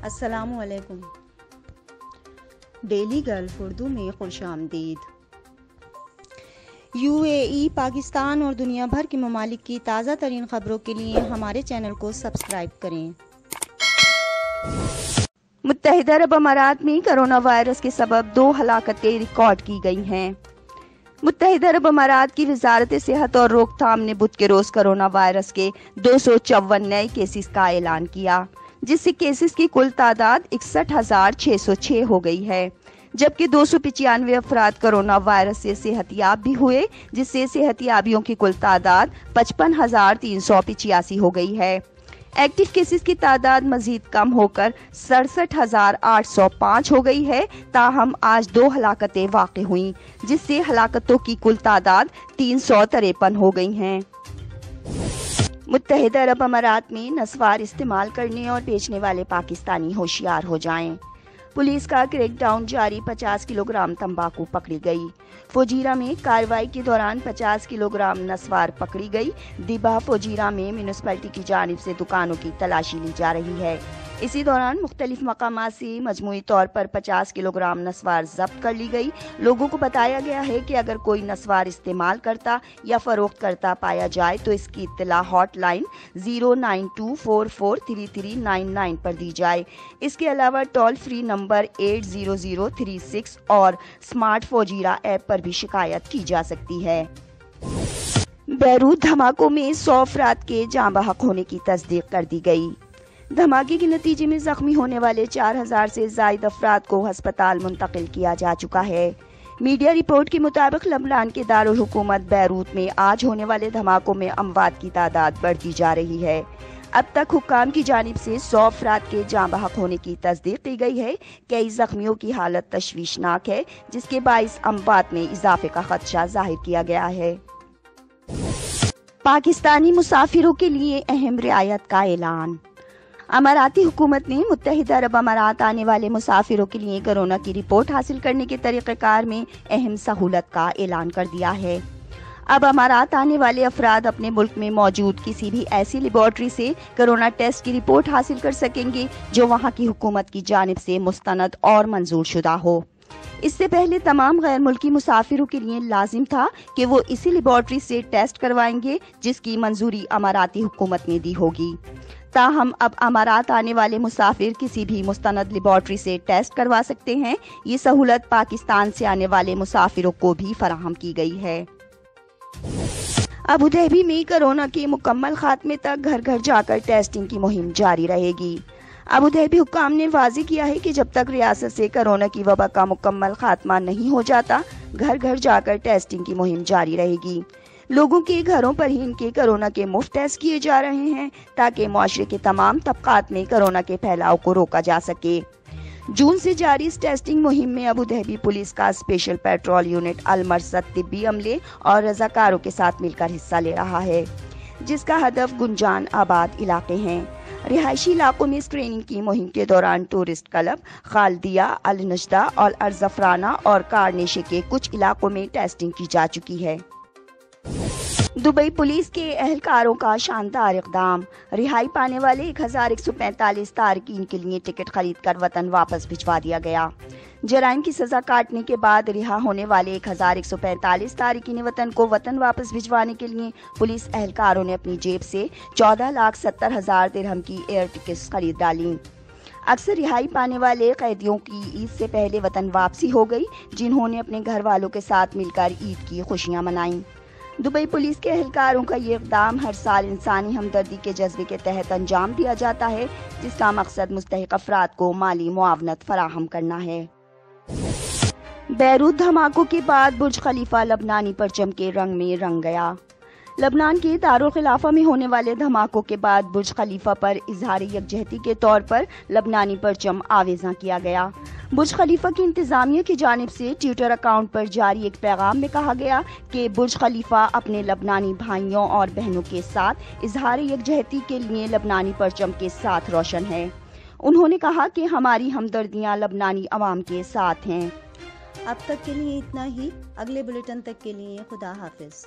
السلام علیکم۔ Daily golf Urdu میں خوش آمدید۔ UAE، پاکستان اور دنیا بھر کے ممالک کی تازہ ترین خبروں کے لیے ہمارے چینل کو سبسکرائب کریں۔ متحدہ عرب امارات میں کرونا وائرس کے سبب 2 ہلاکتیں ریکارڈ کی گئی ہیں۔ متحدہ عرب امارات کی وزارت صحت اور روک تھام نے بدھ کے روز کرونا وائرس کے 254 نئے کیسز کا اعلان کیا، جس سے کیسز کی کل تعداد 61,606 ہو گئی ہے، جبکہ 295 افراد کرونا وائرس سے صحت یاب بھی ہوئے، جس سے صحت یابیوں کی کل تعداد 55,385 ہو گئی ہے۔ ایکٹیو کیسز کی تعداد مزید کم ہو کر 67,805 ہو گئی ہے، تاہم آج 2 ہلاکتیں واقع ہوئیں، جس سے ہلاکتوں کی کل تعداد 353 ہو گئی ہیں۔ متحدہ عرب امارات میں نسوار استعمال کرنے اور بیچنے والے پاکستانی ہوشیار ہو جائیں۔ پولیس کا کریک ڈاؤن جاری، 50 کلو گرام تمباکو پکڑی گئی۔ فوجیرہ میں کارروائی کے دوران 50 کلو گرام نسوار پکڑی گئی۔ دیبا فوجیرہ میں میونسپلٹی کی جانب سے دکانوں کی تلاشی لی جا رہی ہے۔ اسی دوران مختلف مقامات سے مجموعی طور پر 50 کلو گرام نسوار ضبط کر لی گئی۔ لوگوں کو بتایا گیا ہے کہ اگر کوئی نسوار استعمال کرتا یا فروخت کرتا پایا جائے تو اس کی اطلاع ہاٹ لائن 092443399 پر دی جائے۔ اس کے علاوہ ٹول فری نمبر 80036 اور سمارٹ فوجیرہ ایپ پر بھی شکایت کی جا سکتی ہے۔ بیروت دھماکوں میں 100 افراد کے جاں بحق ہونے کی تصدیق کر دی گئی۔ دھماکے کے نتیجے میں زخمی ہونے والے 4,000 سے زائد افراد کو ہسپتال منتقل کیا جا چکا ہے۔ میڈیا رپورٹ کے مطابق لبنان کے دارالحکومت بیروت میں آج ہونے والے دھماکوں میں اموات کی تعداد بڑھتی جا رہی ہے۔ اب تک حکام کی جانب سے 100 افراد کے جاں بحق ہونے کی تصدیق کی گئی ہے۔ کئی زخمیوں کی حالت تشویشناک ہے، جس کے باعث اموات میں اضافے کا خدشہ ظاہر کیا گیا ہے۔ پاکستانی مسافروں کے لیے اہم رعایت کا اعلان۔ اماراتی حکومت نے متحدہ عرب امارات آنے والے مسافروں کے لیے کورونا کی رپورٹ حاصل کرنے کے طریقہ کار میں اہم سہولت کا اعلان کر دیا ہے۔ اب امارات آنے والے افراد اپنے ملک میں موجود کسی بھی ایسی لیبارٹری سے کورونا ٹیسٹ کی رپورٹ حاصل کر سکیں گے جو وہاں کی حکومت کی جانب سے مستند اور منظور شدہ ہو۔ اس سے پہلے تمام غیر ملکی مسافروں کے لیے لازم تھا کہ وہ اسی لیبارٹری سے ٹیسٹ کروائیں گے جس کی منظوری اماراتی حکومت نے دی ہوگی۔ تاہم اب امارات آنے والے مسافر کسی بھی مستند لیبارٹری سے ٹیسٹ کروا سکتے ہیں۔ یہ سہولت پاکستان سے آنے والے مسافروں کو بھی فراہم کی گئی ہے۔ ابوظہبی میں کورونا کے مکمل خاتمے تک گھر گھر جا کر ٹیسٹنگ کی مہم جاری رہے گی۔ ابوظہبی حکام نے واضح کیا ہے کہ جب تک ریاست سے کورونا کی وبا کا مکمل خاتمہ نہیں ہو جاتا، گھر گھر جا کر ٹیسٹنگ کی مہم جاری رہے گی۔ لوگوں کے گھروں پر ہی ان کے کورونا کے مفت ٹیسٹ کیے جا رہے ہیں تاکہ معاشرے کے تمام طبقات میں کورونا کے پھیلاؤ کو روکا جا سکے۔ جون سے جاری اس ٹیسٹنگ مہم میں ابوظہبی پولیس کا اسپیشل پیٹرول یونٹ المرصد طبی عملے اور رضاکاروں کے ساتھ مل کر حصہ لے رہا ہے، جس کا ہدف گنجان آباد علاقے ہیں۔ رہائشی علاقوں میں اسکریننگ کی مہم کے دوران ٹورسٹ کلب، خالدیہ، النجدہ اور الزفرانہ اور کارنیشے کے کچھ علاقوں میں ٹیسٹنگ کی جا چکی ہے۔ دبئی پولیس کے اہلکاروں کا شاندار اقدام، رہائی پانے والے 1,145 تارکین کے لیے ٹکٹ خرید کر وطن واپس بھجوا دیا گیا۔ جرائم کی سزا کاٹنے کے بعد رہا ہونے والے 1,145 تارکین وطن کو وطن واپس بھجوانے کے لیے پولیس اہلکاروں نے اپنی جیب سے 14,70,000 درہم کی ایئر ٹکٹس خرید ڈالیں۔ اکثر رہائی پانے والے قیدیوں کی عید سے پہلے وطن واپسی ہو گئی، جنہوں نے اپنے گھر والوں کے ساتھ مل کر عید کی خوشیاں منائیں۔ دبئی پولیس کے اہلکاروں کا یہ اقدام ہر سال انسانی ہمدردی کے جذبے کے تحت انجام دیا جاتا ہے، جس کا مقصد مستحق افراد کو مالی معاونت فراہم کرنا ہے۔ بیروت دھماکوں کے بعد برج خلیفہ لبنانی پرچم کے رنگ میں رنگ گیا۔ لبنان کے دارالخلافہ میں ہونے والے دھماکوں کے بعد برج خلیفہ پر اظہار یکجہتی کے طور پر لبنانی پرچم آویزاں کیا گیا۔ برج خلیفہ کی انتظامیہ کی جانب سے ٹویٹر اکاؤنٹ پر جاری ایک پیغام میں کہا گیا کہ برج خلیفہ اپنے لبنانی بھائیوں اور بہنوں کے ساتھ اظہار یکجہتی کے لیے لبنانی پرچم کے ساتھ روشن ہے۔ انہوں نے کہا کہ ہماری ہمدردیاں لبنانی عوام کے ساتھ ہیں۔ اب تک کے لیے اتنا ہی، اگلے بلیٹن تک کے لیے خدا حافظ۔